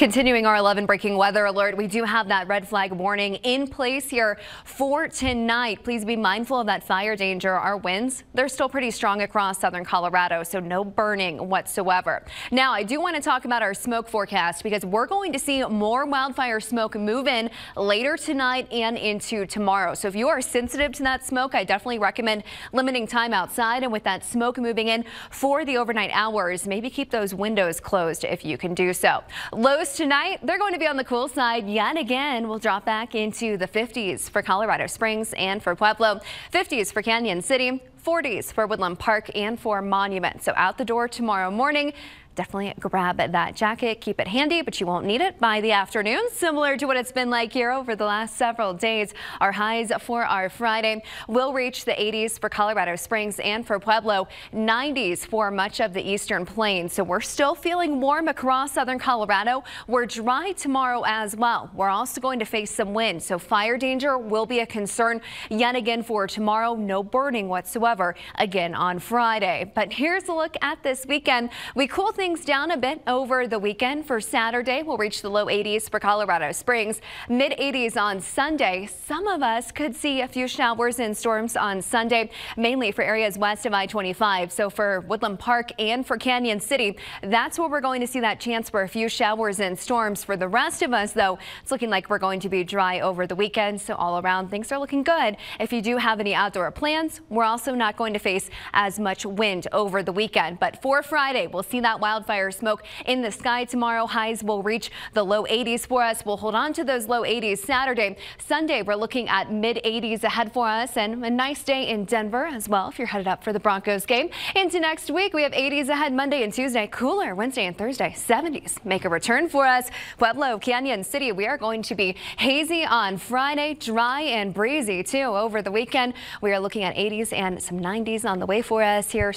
Continuing our 11 breaking weather alert, we do have that red flag warning in place here for tonight. Please be mindful of that fire danger. Our winds, they're still pretty strong across southern Colorado, so no burning whatsoever. Now, I do want to talk about our smoke forecast because we're going to see more wildfire smoke move in later tonight and into tomorrow. So if you are sensitive to that smoke, I definitely recommend limiting time outside. And with that smoke moving in for the overnight hours, maybe keep those windows closed if you can do so. Lows tonight, they're going to be on the cool side yet again. We'll drop back into the 50s for Colorado Springs and for Pueblo, 50s for Canyon City, 40s for Woodland Park and for Monument. So out the door tomorrow morning. Definitely grab that jacket, keep it handy, but you won't need it by the afternoon. Similar to what it's been like here over the last several days. Our highs for our Friday will reach the 80s for Colorado Springs and for Pueblo, 90s for much of the eastern plains. So we're still feeling warm across southern Colorado. We're dry tomorrow as well. We're also going to face some wind, so fire danger will be a concern yet again for tomorrow. No burning whatsoever again on Friday. But here's a look at this weekend. We cool things down a bit over the weekend. For Saturday, we'll reach the low 80s for Colorado Springs, mid 80s on Sunday. Some of us could see a few showers and storms on Sunday, mainly for areas west of I-25. So for Woodland Park and for Canyon City, that's where we're going to see that chance for a few showers and storms. For the rest of us, though, it's looking like we're going to be dry over the weekend. So all around, things are looking good. If you do have any outdoor plans, we're also not going to face as much wind over the weekend. But for Friday, we'll see that wildfire smoke in the sky tomorrow. Highs will reach the low 80s for us. We'll hold on to those low 80s Saturday. Sunday, we're looking at mid 80s ahead for us, and a nice day in Denver as well if you're headed up for the Broncos game. Into next week, we have 80s ahead Monday and Tuesday. Cooler Wednesday and Thursday. 70s make a return for us. Pueblo, Canyon City, we are going to be hazy on Friday, dry and breezy too over the weekend. We are looking at 80s and some 90s on the way for us here.